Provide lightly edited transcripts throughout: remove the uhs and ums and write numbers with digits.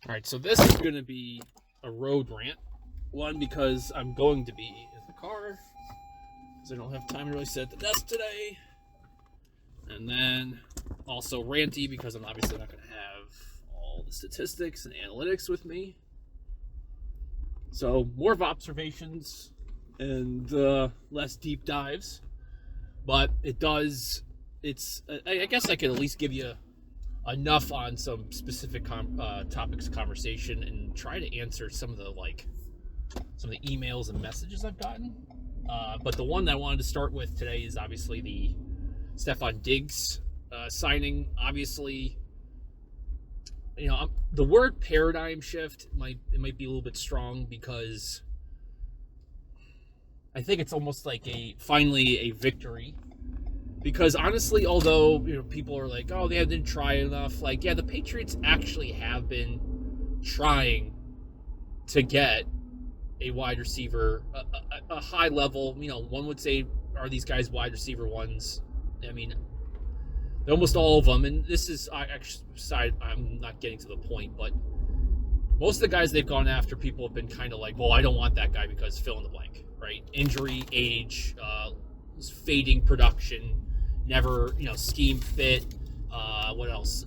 All right, so this is going to be a road rant. One, because I'm going to be in the car, because I don't have time to really sit at the desk today. And then also ranty, because I'm obviously not going to have all the statistics and analytics with me. So more of observations and less deep dives. But I guess I could at least give you enough on some specific topics of conversation and try to answer some of the emails and messages I've gotten. But the one that I wanted to start with today is obviously the Stefon Diggs signing. Obviously, the word paradigm shift might be a little bit strong, because I think it's almost like finally a victory. Because honestly, although people are like, oh, they didn't try enough, the Patriots actually have been trying to get a wide receiver, a high level. One would say, are these guys wide receiver ones? I mean, almost all of them. And this is I'm not getting to the point, but most of the guys they've gone after, people have been kind of like, well, I don't want that guy because fill in the blank, right? Injury, age, fading production. Never, scheme fit, what else?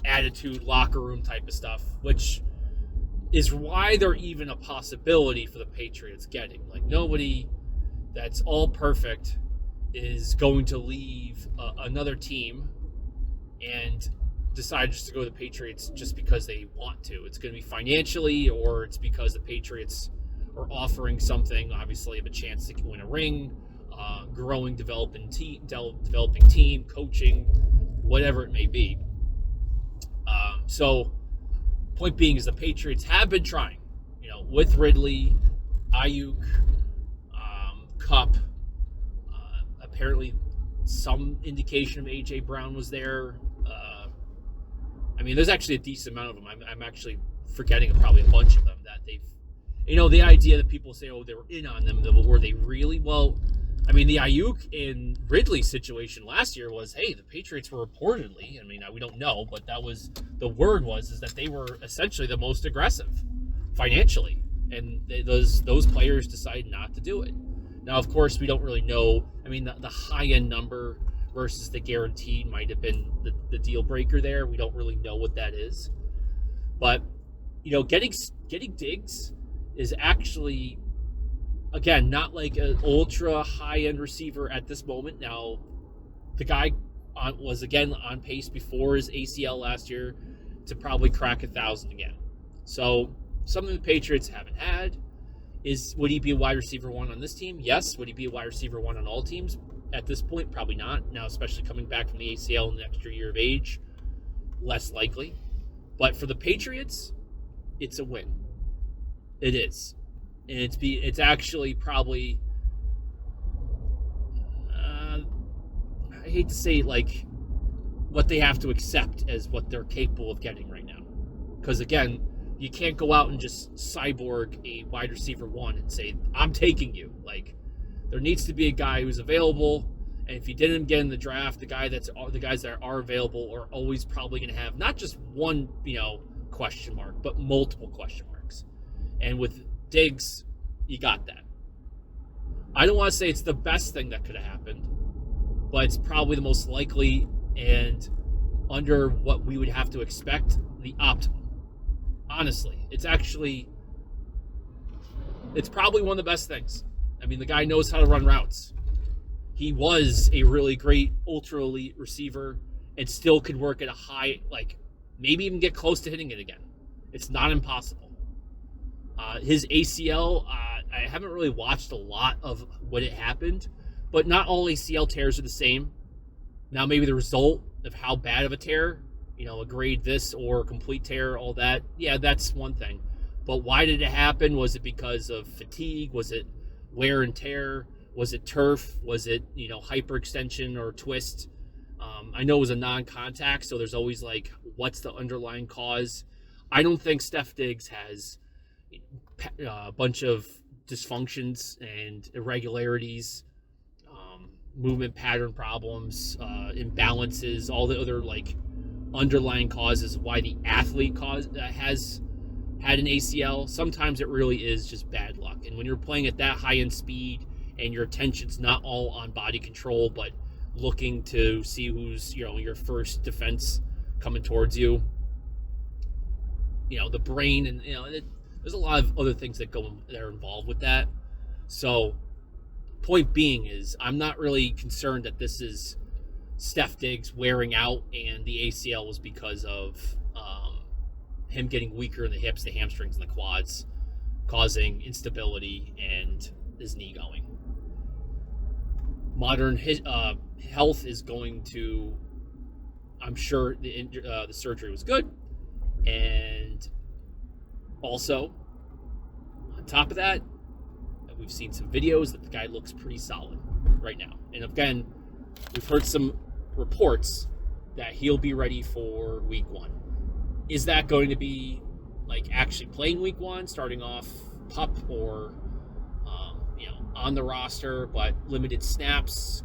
Attitude, locker room type of stuff, which is why they're even a possibility for the Patriots getting. Nobody that's all perfect is going to leave another team and decide just to go to the Patriots just because they want to. It's going to be financially, or it's because the Patriots are offering something, obviously, of a chance to win a ring. Growing, developing team, coaching, whatever it may be. So, point being is the Patriots have been trying, with Ridley, Ayuk, Cup. Apparently, some indication of A.J. Brown was there. There's actually a decent amount of them. I'm actually forgetting probably a bunch of them that they've. The idea that people say, oh, they were in on them, were they really? Well, the Ayuk and Ridley situation last year was, hey, the Patriots were reportedly, we don't know, but that was, the word is that they were essentially the most aggressive financially. And those players decided not to do it. Now, of course, we don't really know. The high-end number versus the guaranteed might have been the deal breaker there. We don't really know what that is. But, getting Diggs is actually, again, not like an ultra high-end receiver at this moment. Now, the guy was, again, on pace before his ACL last year to probably crack 1,000 again. So, something the Patriots haven't had is, would he be a wide receiver one on this team? Yes. Would he be a wide receiver one on all teams? At this point, probably not. Now, especially coming back from the ACL in the extra year of age, less likely. But for the Patriots, it's a win. It is. And it's actually probably, I hate to say it, what they have to accept as what they're capable of getting right now. Because, again, you can't go out and just cyborg a wide receiver one and say, I'm taking you. There needs to be a guy who's available. And if you didn't get in the draft, the guys that are available are always probably going to have not just one, question mark, but multiple question marks. And with Diggs, you got that. I don't want to say it's the best thing that could have happened, but it's probably the most likely, and under what we would have to expect, the optimum. Honestly, it's probably one of the best things. The guy knows how to run routes. He was a really great ultra elite receiver and still could work at a high, maybe even get close to hitting it again. It's not impossible. His ACL, I haven't really watched a lot of what it happened, but not all ACL tears are the same. Now, maybe the result of how bad of a tear, a grade this or a complete tear, all that, yeah, that's one thing. But why did it happen? Was it because of fatigue? Was it wear and tear? Was it turf? Was it, hyperextension or twist? I know it was a non-contact, so there's always what's the underlying cause? I don't think Steph Diggs has a bunch of dysfunctions and irregularities, movement pattern problems, imbalances, all the other underlying causes why the athlete has had an ACL. Sometimes it really is just bad luck. And when you're playing at that high end speed and your attention's not all on body control, but looking to see who's, your first defense coming towards you, the brain, and there's a lot of other things that are involved with that. So point being is, I'm not really concerned that this is Steph Diggs wearing out and the ACL was because of him getting weaker in the hips, the hamstrings, and the quads, causing instability and his knee going. Modern health is going to, I'm sure the surgery was good, and also on top of that, we've seen some videos that the guy looks pretty solid right now. And again, we've heard some reports that he'll be ready for week 1. Is that going to be like actually playing week 1, starting off pup, or on the roster but limited snaps?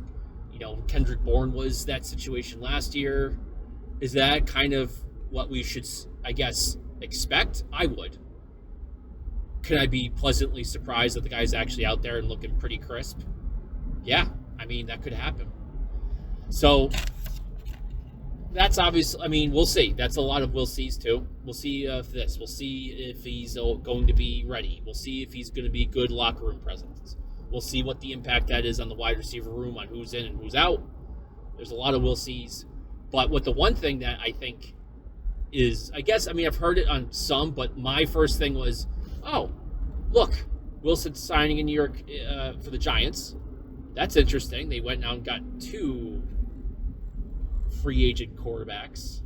Kendrick Bourne was that situation last year. Is that kind of what we should, I guess, expect? I would. Could I be pleasantly surprised that the guy's actually out there and looking pretty crisp? Yeah, that could happen. So that's obvious. We'll see. That's a lot of we'll sees too. We'll see this. We'll see if he's going to be ready. We'll see if he's going to be good locker room presence. We'll see what the impact that is on the wide receiver room, on who's in and who's out. There's a lot of we'll sees. But what the one thing that I think is, I've heard it on some, but my first thing was, oh, look, Wilson's signing in New York for the Giants. That's interesting. They went out and got 2 free agent quarterbacks.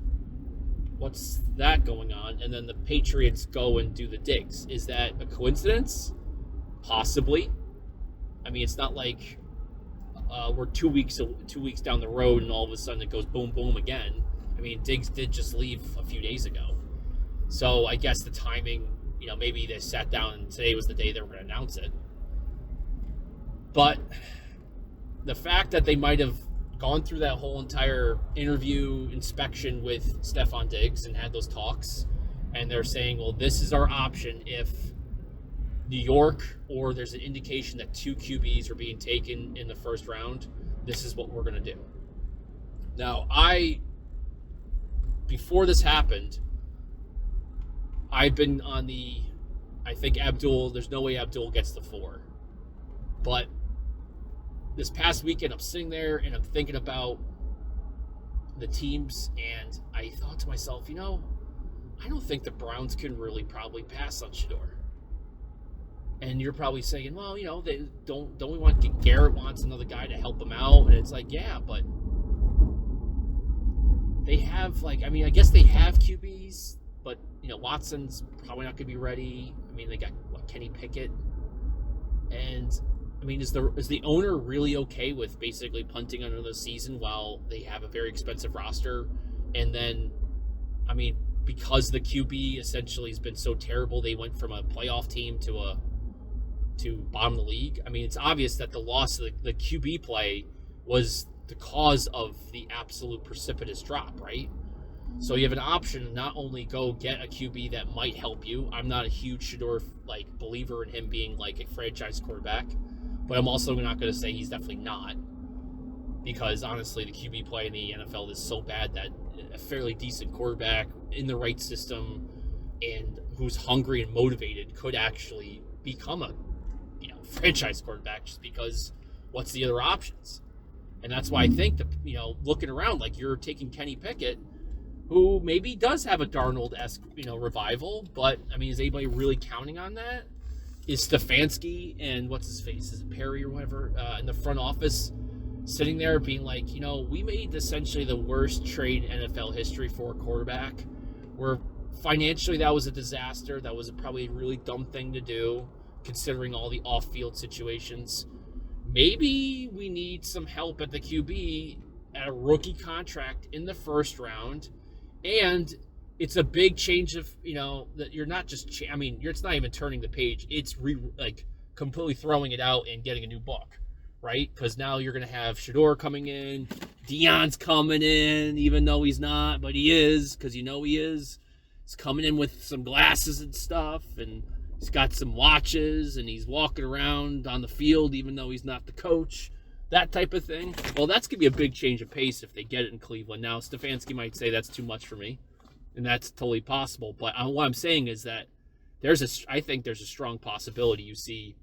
What's that going on? And then the Patriots go and do the Diggs. Is that a coincidence? Possibly. It's not like we're 2 weeks down the road and all of a sudden it goes boom, boom again. Diggs did just leave a few days ago. So I guess the timing, maybe they sat down and today was the day they were going to announce it. But the fact that they might have gone through that whole entire interview inspection with Stefon Diggs and had those talks, and they're saying, well, this is our option if New York, or there's an indication that 2 QBs are being taken in the first round, this is what we're going to do. Now, before this happened, I've been on I think there's no way Abdul gets the 4. But this past weekend, I'm sitting there and I'm thinking about the teams, and I thought to myself, I don't think the Browns can really probably pass on Shedeur. And you're probably saying, well, they don't we want Garrett wants another guy to help him out, and it's like, yeah, but they have I guess they have QBs, but Watson's probably not going to be ready. They got Kenny Pickett, and is the owner really okay with basically punting another season while they have a very expensive roster? And then, because the QB essentially has been so terrible, they went from a playoff team to bottom of the league. It's obvious that the loss of the QB play was the cause of the absolute precipitous drop, right? So you have an option to not only go get a QB that might help you. I'm not a huge Shedeur believer in him being a franchise quarterback, but I'm also not going to say he's definitely not, because honestly, the QB play in the NFL is so bad that a fairly decent quarterback in the right system and who's hungry and motivated could actually become a franchise quarterback, just because what's the other options? And that's why I think that, looking around, you're taking Kenny Pickett, who maybe does have a Darnold-esque, revival, but, is anybody really counting on that? Is Stefanski and what's his face? Is it Perry or whatever, in the front office sitting there being like, we made essentially the worst trade in NFL history for a quarterback, where financially that was a disaster. That was probably a really dumb thing to do, considering all the off-field situations. Maybe we need some help at the QB at a rookie contract in the first round. And it's a big change of, that you're not just, it's not even turning the page. It's completely throwing it out and getting a new book, right? Because now you're going to have Shador coming in, Deion's coming in, even though he's not, but he is, because he is. He's coming in with some glasses and stuff, and he's got some watches, and he's walking around on the field, even though he's not the coach. That type of thing. Well, that's going to be a big change of pace if they get it in Cleveland. Now, Stefanski might say that's too much for me, and that's totally possible. But what I'm saying is that I think there's a strong possibility you see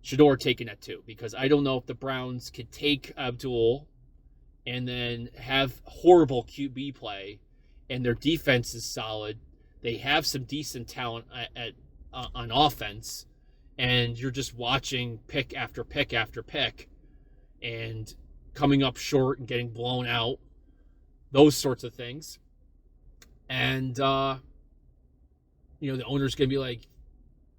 Shador taking that too, because I don't know if the Browns could take Abdul and then have horrible QB play, and their defense is solid. They have some decent talent on offense, and you're just watching pick after pick after pick, and coming up short and getting blown out, those sorts of things. And the owner's gonna be like,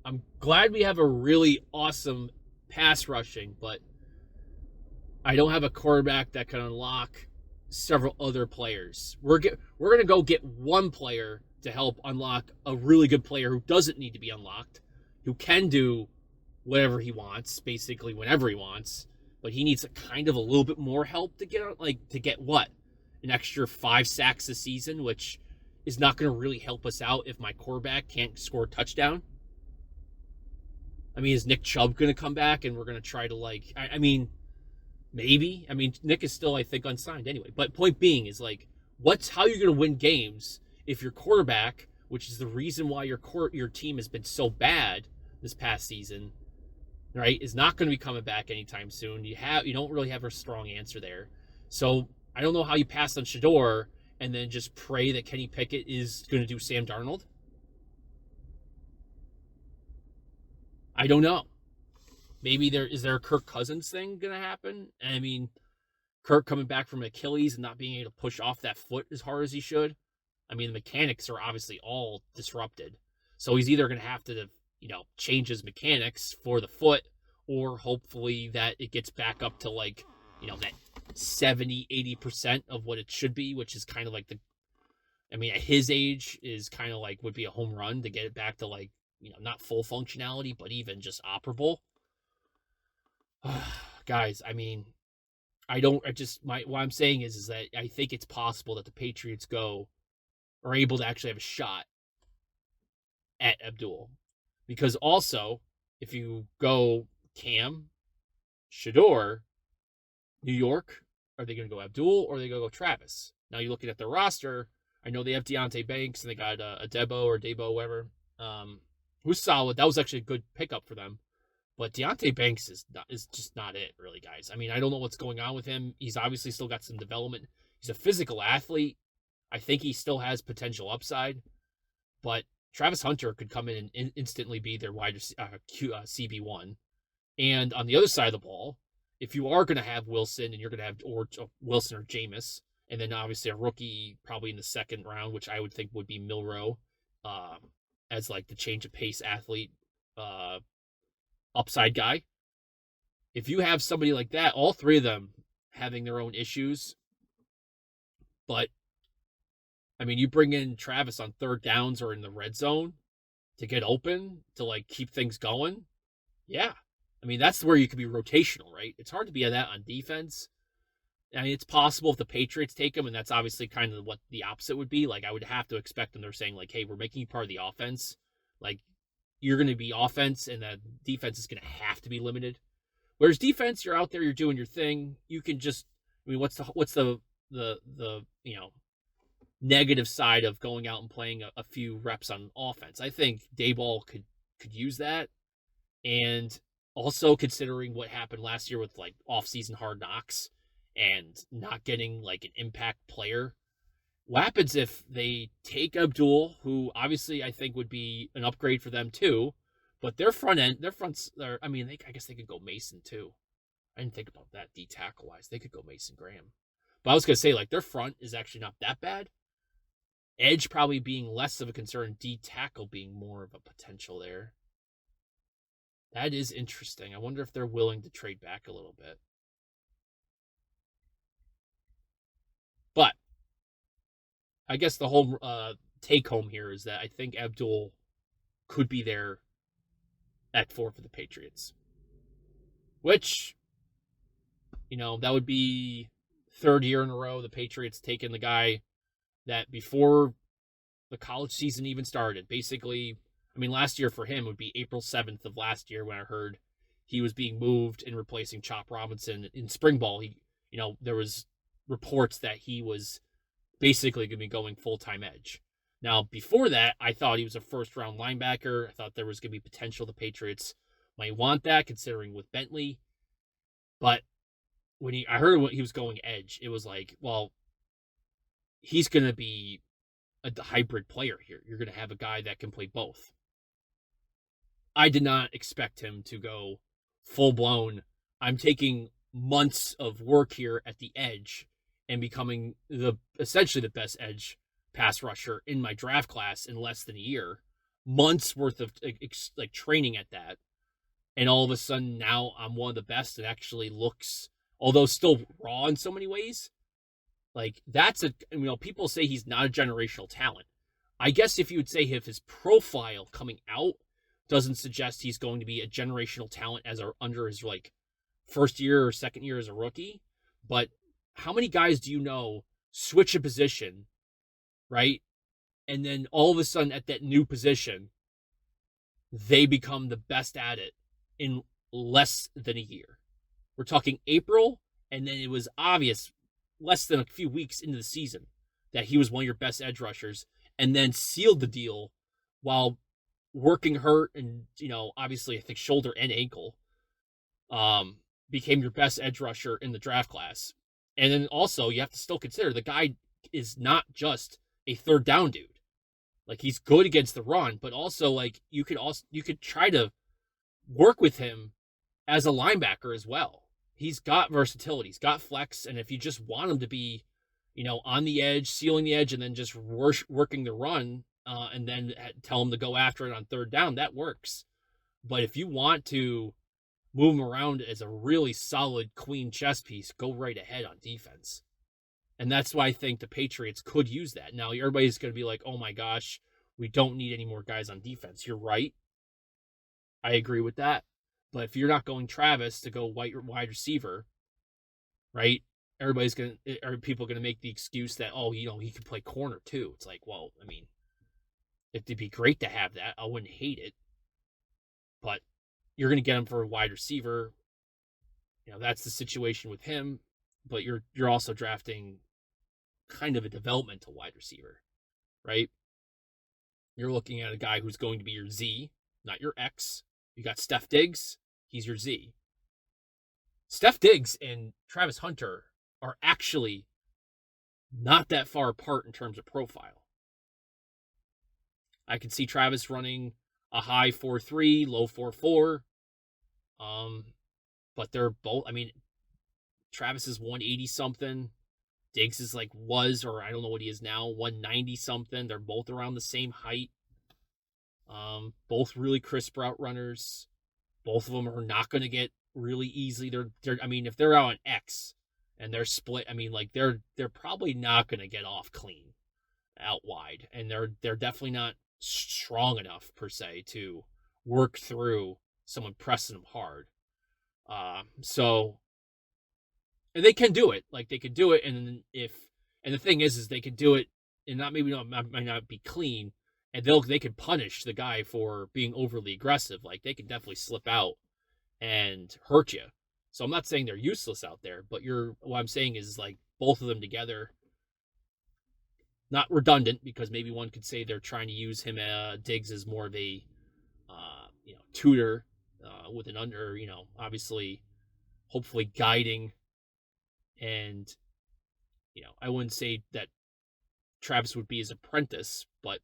I'm glad we have a really awesome pass rushing, but I don't have a quarterback that can unlock several other players. We're going to go get one player to help unlock a really good player who doesn't need to be unlocked, who can do whatever he wants, basically whenever he wants, but he needs a little bit more help to get what? An extra 5 sacks a season, which is not going to really help us out if my quarterback can't score a touchdown. I mean, is Nick Chubb going to come back and we're going to try to maybe. I mean, Nick is still, I think, unsigned anyway. But point being is how are you going to win games if your quarterback, which is the reason why your team has been so bad this past season, right, is not going to be coming back anytime soon. You don't really have a strong answer there. So I don't know how you pass on Shador and then just pray that Kenny Pickett is going to do Sam Darnold. I don't know. Maybe is there a Kirk Cousins thing going to happen? I mean, Kirk coming back from Achilles and not being able to push off that foot as hard as he should. I mean, the mechanics are obviously all disrupted. So he's either going to have to, change his mechanics for the foot, or hopefully that it gets back up to that 70, 80% of what it should be, which is kind of at his age is kind of would be a home run to get it back to not full functionality, but even just operable. Guys, I mean, what I'm saying is that I think it's possible that the Patriots are able to actually have a shot at Abdul. Because also, if you go Cam, Shador, New York, are they going to go Abdul or are they going to go Travis? Now you're looking at their roster. I know they have Deonte Banks and they got a Debo, whatever. Who's solid. That was actually a good pickup for them. But Deonte Banks is just not it, really, guys. I mean, I don't know what's going on with him. He's obviously still got some development. He's a physical athlete. I think he still has potential upside. But Travis Hunter could come in and instantly be their wide CB1. And on the other side of the ball, if you are going to have Wilson and you're going to have Wilson or Jameis, and then obviously a rookie probably in the second round, which I would think would be Milroe, as the change of pace athlete, upside guy. If you have somebody like that, all three of them having their own issues, but I mean, you bring in Travis on third downs or in the red zone to get open to keep things going. Yeah. I mean, that's where you could be rotational, right? It's hard to be that on defense. I mean, it's possible if the Patriots take him, and that's obviously kind of what the opposite would be. I would have to expect them. They're saying hey, we're making you part of the offense. You're going to be offense, and the defense is going to have to be limited. Whereas defense, you're out there, you're doing your thing. You can just, I mean, what's the negative side of going out and playing a few reps on offense? I think Dayball could use that, and also considering what happened last year with off-season hard knocks and not getting an impact player. What happens if they take Abdul, who obviously I think would be an upgrade for them too, but their fronts, I guess they could go Mason too. I didn't think about that D-tackle wise. They could go Mason Graham. But I was going to say, their front is actually not that bad. Edge probably being less of a concern, D-tackle being more of a potential there. That is interesting. I wonder if they're willing to trade back a little bit. But I guess the whole take home here is that I think Abdul could be there at 4 for the Patriots. which, that would be third year in a row the Patriots taking the guy that before the college season even started. Basically, last year for him would be April 7th of last year when I heard he was being moved and replacing Chop Robinson in spring ball. There was reports that he was basically going to be going full-time edge. Now, before that, I thought he was a first-round linebacker. I thought there was going to be potential the Patriots might want that, considering with Bentley. But when I heard when he was going edge, it was like, well, he's going to be a hybrid player here. You're going to have a guy that can play both. I did not expect him to go full-blown. I'm taking months of work here at the edge and becoming essentially the best edge pass rusher in my draft class in less than a year. Months worth of training at that. And all of a sudden now I'm one of the best. It actually looks, although still raw in so many ways, like that's people say he's not a generational talent. I guess if you would say if his profile coming out doesn't suggest he's going to be a generational talent under his first year or second year as a rookie, but how many guys do you know switch a position, right? And then all of a sudden at that new position, they become the best at it in less than a year. We're talking April, and then it was obvious less than a few weeks into the season that he was one of your best edge rushers, and then sealed the deal while working hurt and, obviously I think shoulder and ankle, became your best edge rusher in the draft class. And then also you have to still consider the guy is not just a third down dude. Like, he's good against the run, but also you could try to work with him as a linebacker as well. He's got versatility. He's got flex. And if you just want him to be, on the edge, sealing the edge, and then just working the run, and then tell him to go after it on third down, that works. But if you want to move him around as a really solid queen chess piece, go right ahead on defense. And that's why I think the Patriots could use that. Now, everybody's going to be like, oh my gosh, we don't need any more guys on defense. You're right. I agree with that. But if you're not going Travis to go wide receiver, right? Are people going to make the excuse that, he could play corner too? It's like, well, it'd be great to have that. I wouldn't hate it. But you're going to get him for a wide receiver. That's the situation with him. But you're also drafting kind of a developmental wide receiver, right? You're looking at a guy who's going to be your Z, not your X. You got Steph Diggs. He's your Z. Steph Diggs and Travis Hunter are actually not that far apart in terms of profile. I can see Travis running a high 4.3, low 4.4. But they're both, Travis is 180 something. Diggs is or I don't know what he is now, 190 something. They're both around the same height. Both really crisp route runners. Both of them are not going to get really easily. They're if they're out on X and they're split, they're probably not going to get off clean out wide, and they're definitely not strong enough per se to work through someone pressing them hard. And they can do it. They could do it, and the thing is they could do it, and might not be clean, and they could punish the guy for being overly aggressive. They can definitely slip out and hurt you. So I'm not saying they're useless out there, but what I'm saying is both of them together, not redundant, because maybe one could say they're trying to use him, Diggs, as more of a tutor with an under, obviously, hopefully guiding. And, I wouldn't say that Travis would be his apprentice, but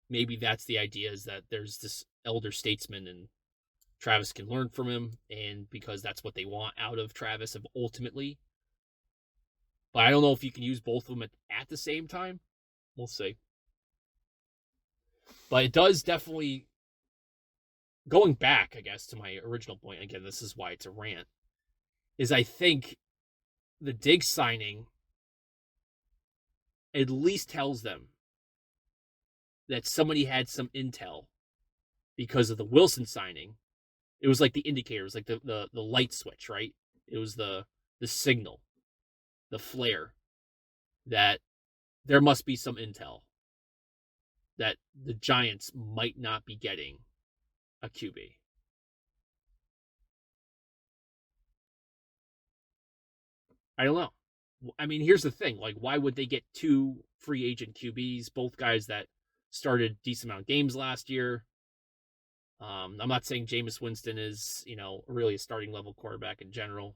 maybe that's the idea, is that there's this elder statesman and Travis can learn from him, and because that's what they want out of Travis ultimately. But I don't know if you can use both of them at the same time. We'll see. But it does definitely, going back, I guess, to my original point, again, this is why it's a rant, is I think the Diggs signing at least tells them that somebody had some intel because of the Wilson signing, It was like the indicator. It was like the light switch, right? It was the signal, the flare that there must be some intel that the Giants might not be getting a QB. I don't know. I mean, here's the thing. Like, why would they get two free agent QBs, both guys that started decent amount of games last year? I'm not saying Jameis Winston is, really a starting level quarterback in general.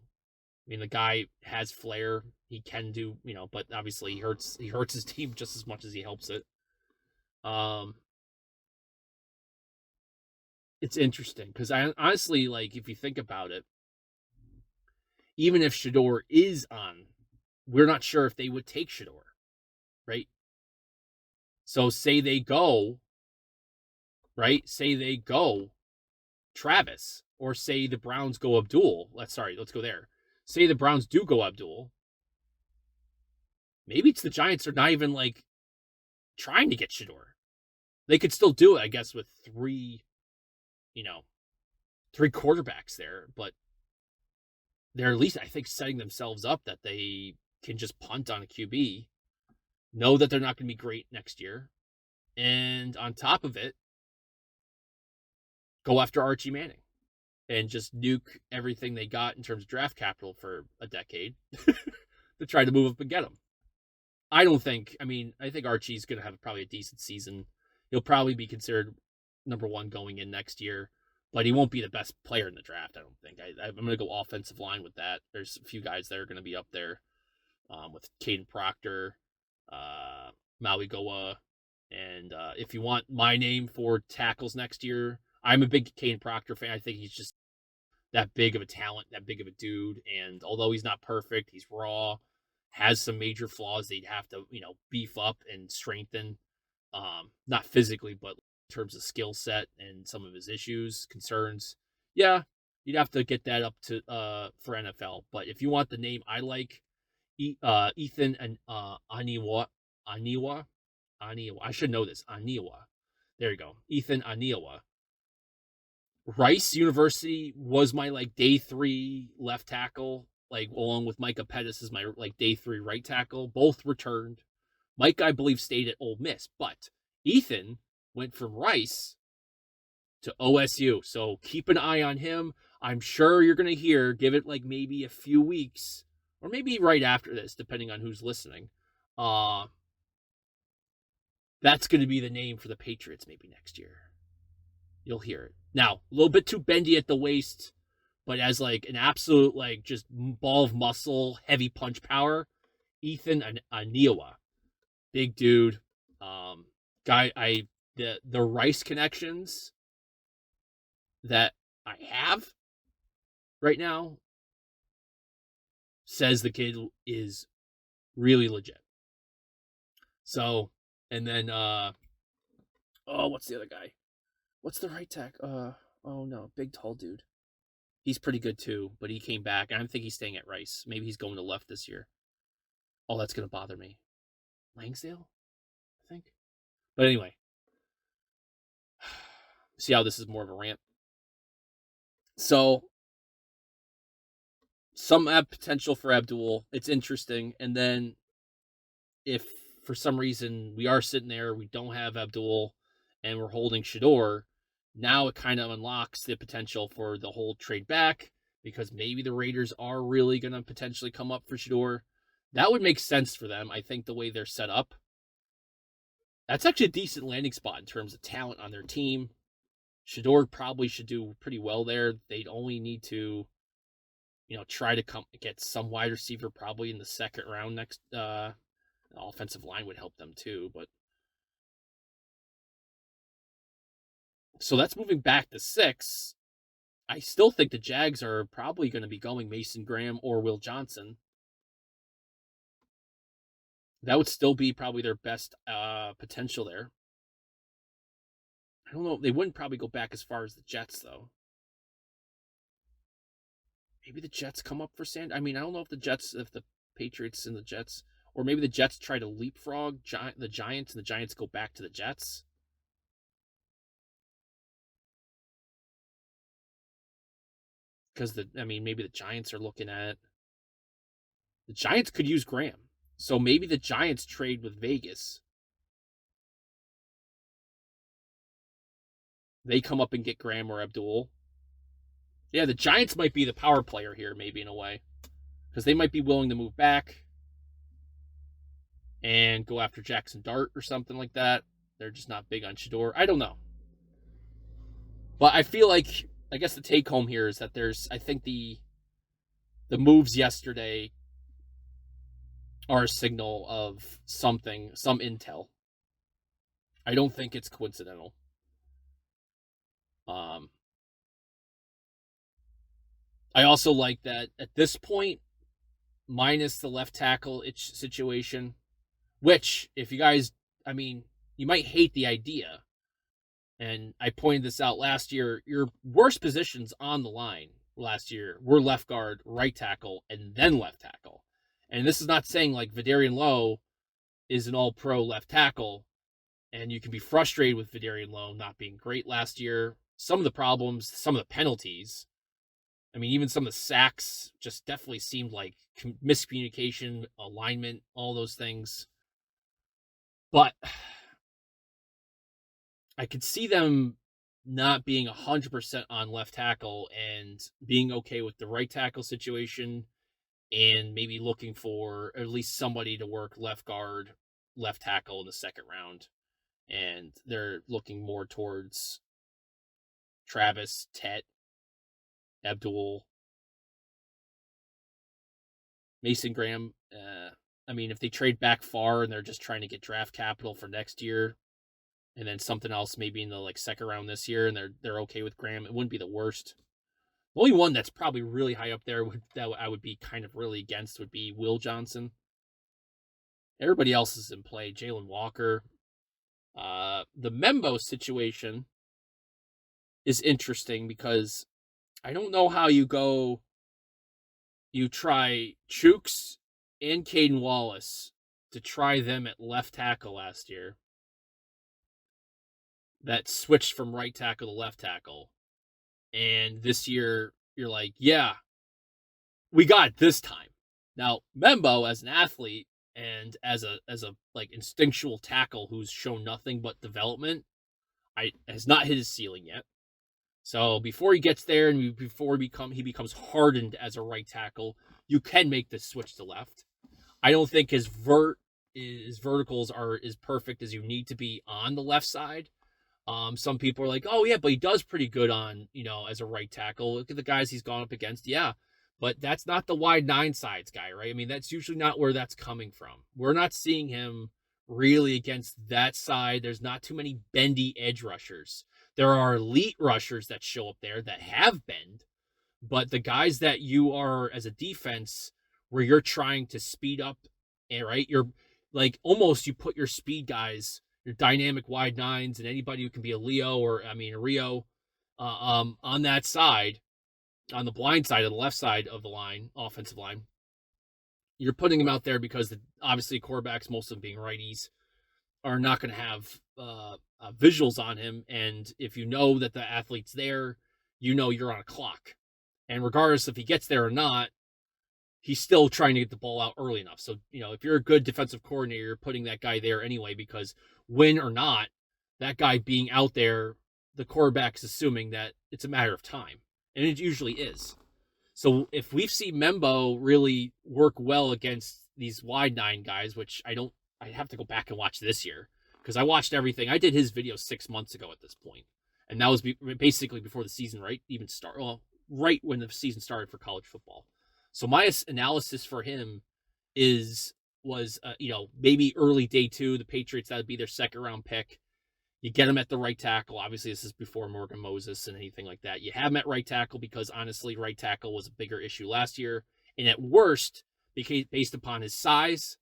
I mean, the guy has flair. He can do, but obviously he hurts his team just as much as he helps it. Um, it's interesting because I honestly, like, if you think about it, even if Shador is on, we're not sure if they would take Shador, right? So say they go, right? Say they go Travis, or say the Browns go Abdul. Let's go there. Say the Browns do go Abdul. Maybe it's the Giants are not even like trying to get Shador. They could still do it, I guess, with three quarterbacks there, but they're at least, I think, setting themselves up that they can just punt on a QB, know that they're not going to be great next year, and on top of it, go after Archie Manning and just nuke everything they got in terms of draft capital for a decade to try to move up and get him. I think Archie's going to have probably a decent season. He'll probably be considered number one going in next year, but he won't be the best player in the draft, I don't think. I'm going to go offensive line with that. There's a few guys that are going to be up there with Caden Proctor, Maui Goa, and if you want my name for tackles next year, I'm a big Caden Proctor fan. I think he's just that big of a talent, that big of a dude, and although he's not perfect, he's raw, has some major flaws they'd have to, beef up and strengthen. Not physically, but in terms of skill set and some of his issues, concerns. Yeah, you'd have to get that up to for NFL. But if you want the name I like, Ethan and Aniwa. I should know this. Aniwa. There you go. Ethan Aniwa. Rice University was my day 3 left tackle, along with Micah Pettis as my day 3 right tackle. Both returned. Mike, I believe, stayed at Ole Miss, but Ethan went from Rice to OSU. So keep an eye on him. I'm sure you're going to give it maybe a few weeks, or maybe right after this, depending on who's listening. That's going to be the name for the Patriots maybe next year. You'll hear it. Now, a little bit too bendy at the waist, but as an absolute just ball of muscle, heavy punch power, Ethan Aniwa. Big dude. Guy, the Rice connections that I have right now says the kid is really legit. So, and then what's the other guy? What's the right tack? Oh no, big tall dude. He's pretty good too, but he came back. I don't think he's staying at Rice. Maybe he's going to left this year. Oh, that's gonna bother me. Langsdale, I think. But anyway, see how this is more of a rant. So, some potential for Abdul. It's interesting. And then, if for some reason we are sitting there, we don't have Abdul, and we're holding Shador, now it kind of unlocks the potential for the whole trade back, because maybe the Raiders are really going to potentially come up for Shador. That would make sense for them. I think the way they're set up, that's actually a decent landing spot in terms of talent on their team. Shador probably should do pretty well there. They'd only need to, try to get some wide receiver probably in the second round next. The offensive line would help them too, but so that's moving back to 6. I still think the Jags are probably going to be going Mason Graham or Will Johnson. That would still be probably their best potential there. I don't know. They wouldn't probably go back as far as the Jets, though. Maybe the Jets come up for Sand. I mean, I don't know if the Patriots and the Jets, or maybe the Jets try to leapfrog the Giants, and the Giants go back to the Jets. because maybe the Giants are looking at the Giants could use Graham. So maybe the Giants trade with Vegas. They come up and get Graham or Abdul. Yeah, the Giants might be the power player here, maybe in a way, because they might be willing to move back and go after Jackson Dart or something like that. They're just not big on Shador. I don't know. But I feel like, I guess the take home here is that I think the moves yesterday are a signal of something, some intel. I don't think it's coincidental. I also like that at this point, minus the left tackle situation, which, if you guys, you might hate the idea. And I pointed this out last year. Your worst positions on the line last year were left guard, right tackle, and then left tackle. And this is not saying like Vidarian Lowe is an all-pro left tackle, and you can be frustrated with Vidarian Lowe not being great last year. Some of the problems, some of the penalties, even some of the sacks just definitely seemed like miscommunication, alignment, all those things. But I could see them not being 100% on left tackle and being okay with the right tackle situation and maybe looking for at least somebody to work left guard, left tackle in the second round. And they're looking more towards Travis, Tet, Abdul, Mason Graham. If they trade back far and they're just trying to get draft capital for next year, and then something else maybe in the second round this year, and they're okay with Graham, it wouldn't be the worst. The only one that's probably really high up there that I would be kind of really against would be Will Johnson. Everybody else is in play. Jalen Walker. The Membo situation is interesting because I don't know how you try Chooks and Caden Wallace to try them at left tackle last year. That switched from right tackle to left tackle. And this year, you're like, yeah, we got it this time. Now, Membo, as an athlete and as a instinctual tackle who's shown nothing but development, has not hit his ceiling yet. So before he gets there and before he becomes hardened as a right tackle, you can make the switch to left. I don't think his verticals are as perfect as you need to be on the left side. Some people are like, oh yeah, but he does pretty good on, as a right tackle. Look at the guys he's gone up against. Yeah, but that's not the wide nine sides guy, right? That's usually not where that's coming from. We're not seeing him really against that side. There's not too many bendy edge rushers. There are elite rushers that show up there that have bend, but the guys that you are as a defense where you're trying to speed up, right? You're like almost you put your speed guys, your dynamic wide nines, and anybody who can be a Leo or a Rio on that side, on the blind side, on the left side of the line, offensive line. You're putting them out there because obviously quarterbacks, most of them being righties, are not going to have visuals on him. And if you know that the athlete's there, you're on a clock. And regardless if he gets there or not, he's still trying to get the ball out early enough. So, if you're a good defensive coordinator, you're putting that guy there anyway, because win or not, that guy being out there, the quarterback's assuming that it's a matter of time. And it usually is. So if we've seen Membo really work well against these wide nine guys, which I have to go back and watch this year because I watched everything. I did his video 6 months ago at this point. And that was basically before the season, right? Even start. Well, right when the season started for college football. So my analysis for him was maybe early day 2, the Patriots, that would be their second round pick. You get him at the right tackle. Obviously, this is before Morgan Moses and anything like that. You have him at right tackle because, honestly, right tackle was a bigger issue last year. And at worst, based upon his size,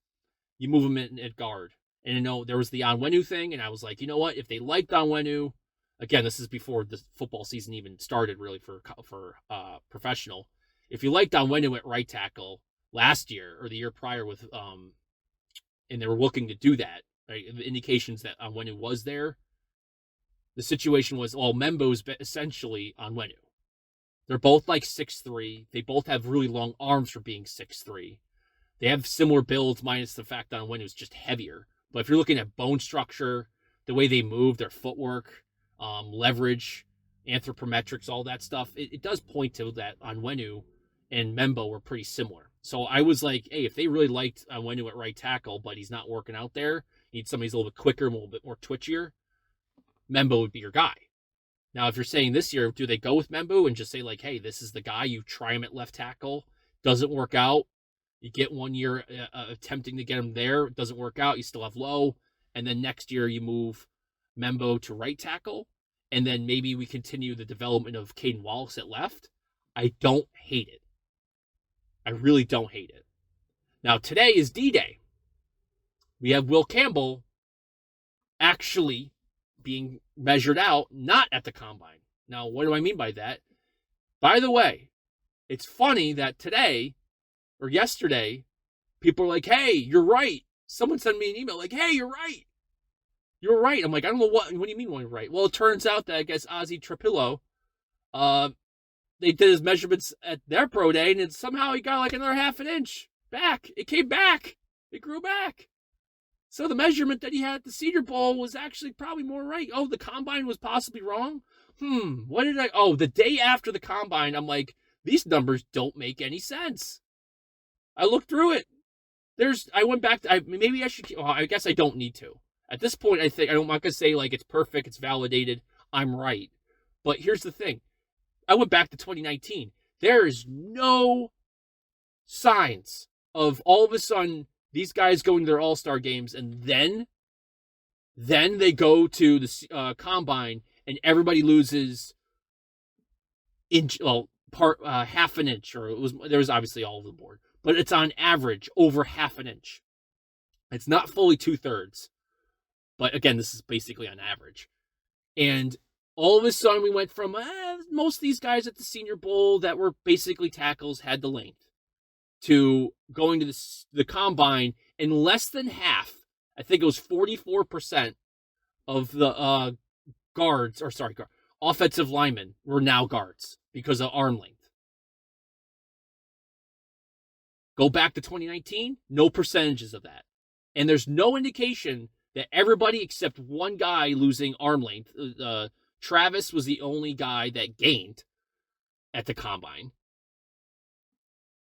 you move him in at guard. And there was the Onwenu thing, and I was like, you know what? If they liked Onwenu, again, this is before the football season even started, really, for professional. If you liked Onwenu at right tackle last year or the year prior with, and they were looking to do that, right? The indications that Onwenu was there. The situation was, Membo's essentially Onwenu. They're both like 6'3". They both have really long arms for being 6'3". They have similar builds, minus the fact that Onwenu's just heavier. But if you're looking at bone structure, the way they move, their footwork, leverage, anthropometrics, all that stuff, it does point to that Onwenu and Membo were pretty similar. So I was like, hey, if they really liked Onwenu at right tackle, but he's not working out there, you need somebody who's a little bit quicker, a little bit more twitchier, Membo would be your guy. Now, if you're saying this year, do they go with Membo and just say, like, hey, this is the guy, you try him at left tackle, doesn't work out, you get 1 year attempting to get him there, it doesn't work out, you still have Lowe, and then next year you move Membo to right tackle, and then maybe we continue the development of Caden Wallace at left? I don't hate it. I really don't hate it. Now, today is D-Day. We have Will Campbell actually being measured out, not at the combine. Now, what do I mean by that? By the way, it's funny that today or yesterday, people are like, hey, you're right. Someone sent me an email like, hey, you're right. You're right. I'm like, I don't know what do you mean you're right? Well, it turns out that I guess Ozzy Trapillo, they did his measurements at their pro day, and somehow he got like another half an inch back. It came back. It grew back. So the measurement that he had at the Senior Bowl was actually probably more right. Oh, the combine was possibly wrong? What did the day after the combine, I'm like, these numbers don't make any sense. I looked through it. I went back, maybe I should, I guess I don't need to. At this point, I think, I'm not going to say like it's perfect, it's validated, I'm right. But here's the thing. I went back to 2019. There is no signs of all of a sudden these guys going to their all-star games, and then they go to the combine, and everybody loses half an inch, or there was obviously all over the board, but it's on average over half an inch. It's not fully 2/3, but again, this is basically on average. And all of a sudden, we went from most of these guys at the Senior Bowl that were basically tackles had the length, to going to the combine, and less than half, I think it was 44% of the offensive linemen were now guards because of arm length. Go back to 2019, no percentages of that. And there's no indication that everybody except one guy losing arm length, Travis was the only guy that gained at the combine.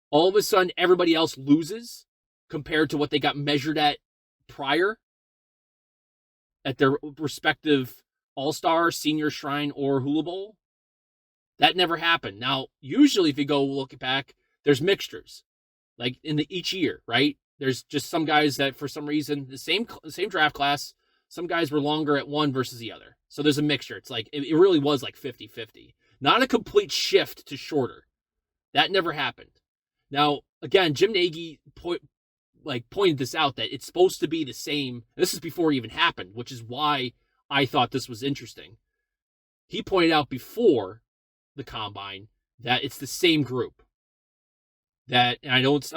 All of a sudden, everybody else loses compared to what they got measured at prior at their respective All-Star, Senior Shrine, or Hula Bowl. That never happened. Now, usually if you go look back, there's mixtures. Like in each year, right? There's just some guys that for some reason, the same draft class, some guys were longer at one versus the other. So there's a mixture. It's like, it really was like 50-50. Not a complete shift to shorter. That never happened. Now, again, Jim Nagy pointed this out, that it's supposed to be the same. This is before it even happened, which is why I thought this was interesting. He pointed out before the combine that it's the same group. I'm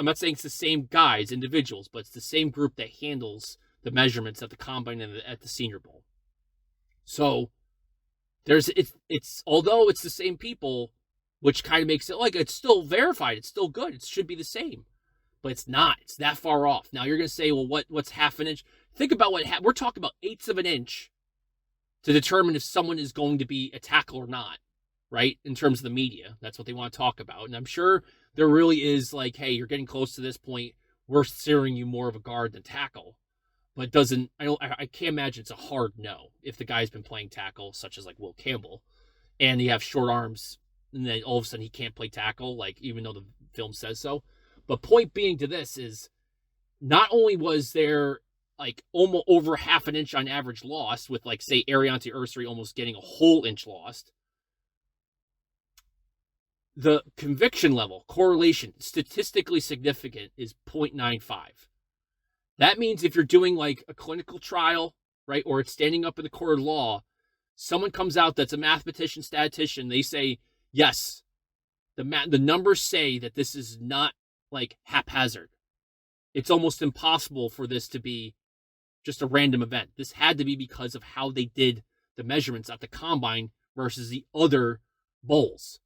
not saying it's the same guys, individuals, but it's the same group that handles the measurements at the combine and at the Senior Bowl. So it's although it's the same people, which kind of makes it like it's still verified, it's still good, it should be the same, but it's not. It's that far off. Now you're going to say, well, what's half an inch? Think about we're talking about eighths of an inch to determine if someone is going to be a tackle or not, right? In terms of the media, that's what they want to talk about. And I'm sure there really is like, hey, you're getting close to this point, we're steering you more of a guard than tackle. But I can't imagine it's a hard no if the guy's been playing tackle, such as like Will Campbell, and you have short arms, and then all of a sudden he can't play tackle, like even though the film says so. But point being to this is, not only was there like almost over half an inch on average lost, with like say Ariante Ursary almost getting a whole inch lost, the conviction level, correlation, statistically significant, is 0.95. That means if you're doing like a clinical trial, right, or it's standing up in the court of law, someone comes out that's a mathematician, statistician, they say, yes, the numbers say that this is not like haphazard. It's almost impossible for this to be just a random event. This had to be because of how they did the measurements at the combine versus the other bowls.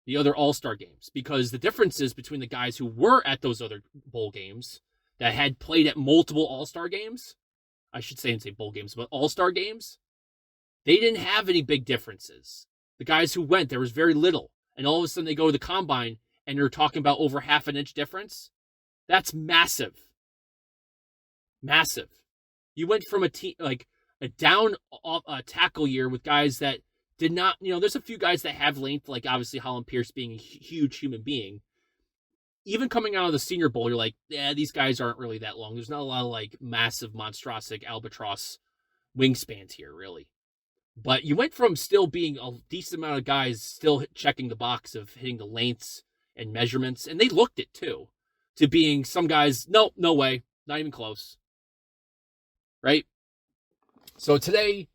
the other All-Star games, because the differences between the guys who were at those other bowl games that had played at multiple All-Star games, I should say and say bowl games, but All-Star games, they didn't have any big differences. The guys who went, there was very little. And all of a sudden they go to the combine and you're talking about over half an inch difference. That's massive. Massive. You went from a down tackle year with guys that did not, there's a few guys that have length, like obviously Holland Pierce being a huge human being. Even coming out of the Senior Bowl, you're like, yeah, these guys aren't really that long. There's not a lot of like massive monstrosic albatross wingspans here, really. But you went from still being a decent amount of guys still checking the box of hitting the lengths and measurements, and they looked it too, to being some guys, no way, not even close. Right? So today,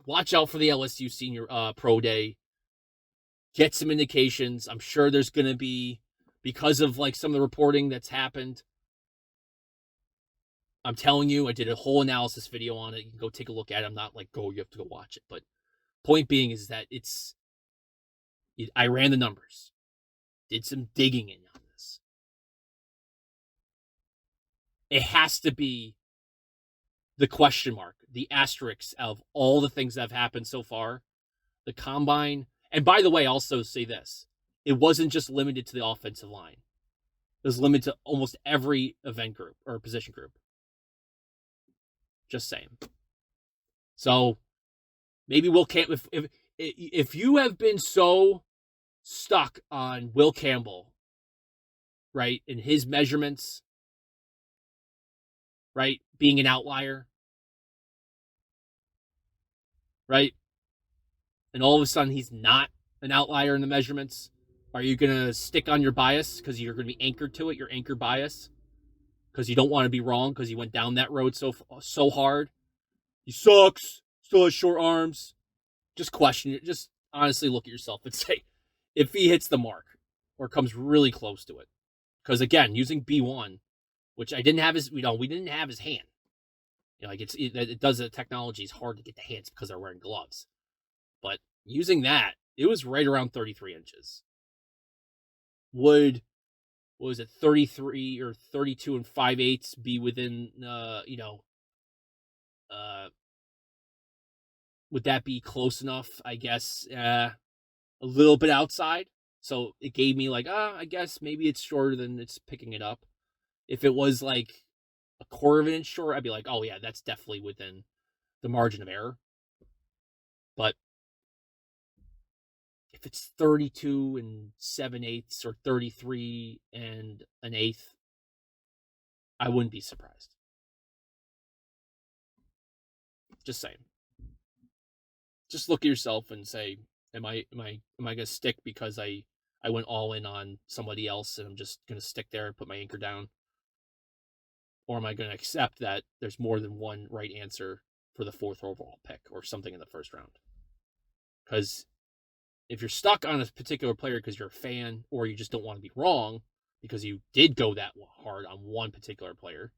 watch out for the LSU Senior Pro Day. Get some indications. I'm sure there's going to be, because of like some of the reporting that's happened. I'm telling you, I did a whole analysis video on it. You can go take a look at it. I'm not like, you have to go watch it. But point being is that I ran the numbers. Did some digging in on this. It has to be the question mark, the asterisk of all the things that have happened so far. The combine. And by the way, also say this. It wasn't just limited to the offensive line. It was limited to almost every event group or position group. Just saying. So maybe Will Campbell, if you have been so stuck on Will Campbell, right, in his measurements, right, being an outlier, right, and all of a sudden he's not an outlier in the measurements, are you going to stick on your bias because you're going to be anchored to it, your anchor bias, because you don't want to be wrong because you went down that road so hard? He sucks, still has short arms. Just question it. Just honestly look at yourself and say, if he hits the mark or comes really close to it. Because again, using B1, which I didn't have we didn't have his hand. Like it does, the technology is hard to get the hands because they're wearing gloves. But using that, it was right around 33 inches. What was it, 33 or 32 and 5/8 be within, would that be close enough? I guess a little bit outside. So it gave me like, I guess maybe it's shorter than it's picking it up. If it was like a quarter of an inch short, I'd be like, oh yeah, that's definitely within the margin of error. But if it's 32 and 7/8 or 33 and an eighth, I wouldn't be surprised. Just saying. Just look at yourself and say, am I gonna stick because I went all in on somebody else and I'm just gonna stick there and put my anchor down? Or am I gonna accept that there's more than one right answer for the 4th overall pick or something in the 1st round? Because if you're stuck on a particular player because you're a fan or you just don't want to be wrong because you did go that hard on one particular player,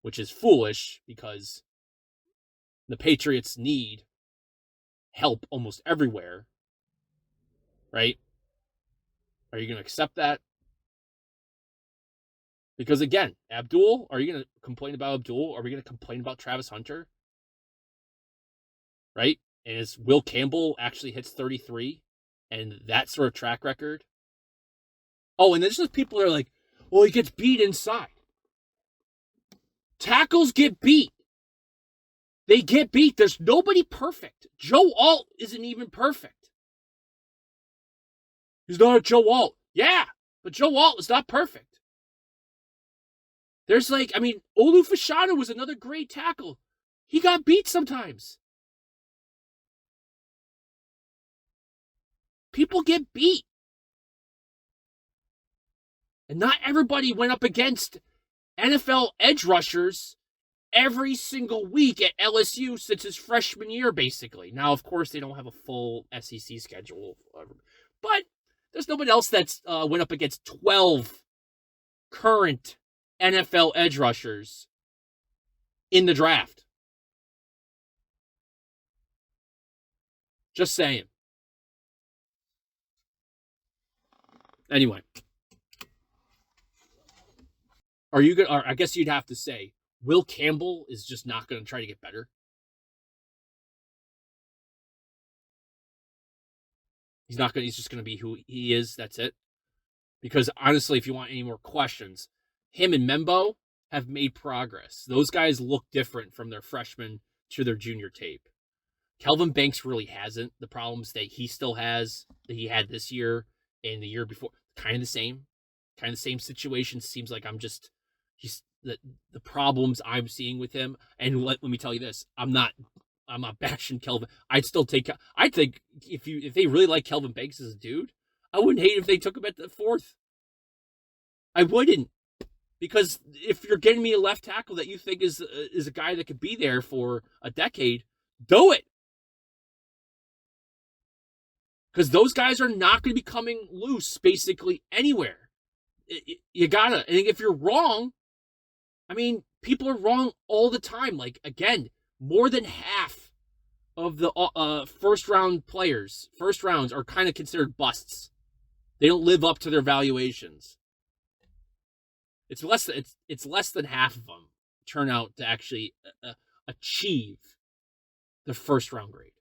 which is foolish because the Patriots need help almost everywhere, right? Are you going to accept that? Because again, Abdul, are you going to complain about Abdul? Are we going to complain about Travis Hunter? Right? And as Will Campbell actually hits 33 and that sort of track record. Oh, and there's just people that are like, well, he gets beat inside. Tackles get beat. They get beat. There's nobody perfect. Joe Alt isn't even perfect. He's not a Joe Alt. Yeah, but Joe Alt is not perfect. There's Olu Fashanu was another great tackle. He got beat sometimes. People get beat. And not everybody went up against NFL edge rushers every single week at LSU since his freshman year, basically. Now, of course, they don't have a full SEC schedule. But there's nobody else that's went up against 12 current NFL edge rushers in the draft. Just saying. Anyway, are you gonna? I guess you'd have to say Will Campbell is just not going to try to get better. He's not going. He's just going to be who he is. That's it. Because honestly, if you want any more questions, him and Membo have made progress. Those guys look different from their freshman to their junior tape. Kelvin Banks really hasn't. The problems that he still has, that he had this year and the year before, kind of the same. Kind of the same situation. Seems like he's the problems I'm seeing with him. And let me tell you this: I'm not bashing Kelvin. I think if they really like Kelvin Banks as a dude, I wouldn't hate if they took him at the 4th. I wouldn't. Because if you're getting me a left tackle that you think is a guy that could be there for a decade, do it. Because those guys are not going to be coming loose basically anywhere. You gotta. And if you're wrong, I mean, people are wrong all the time. Like, again, more than half of the first rounds are kind of considered busts. They don't live up to their valuations. It's less than half of them turn out to actually achieve the first round grade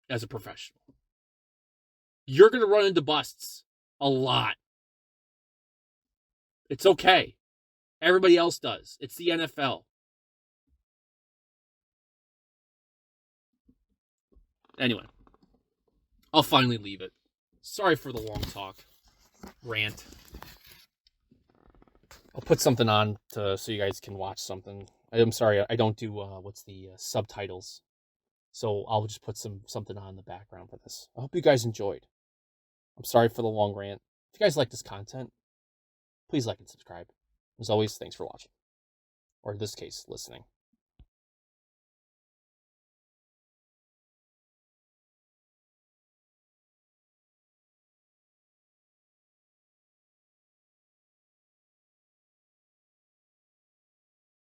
as a professional. You're going to run into busts a lot. It's okay. Everybody else does. It's the NFL. Anyway, I'll finally leave it. Sorry for the long talk. Rant. I'll put something on so you guys can watch something. I'm sorry, I don't do subtitles. So I'll just put something on in the background for this. I hope you guys enjoyed. I'm sorry for the long rant. If you guys like this content, please like and subscribe. As always, thanks for watching. Or in this case, listening.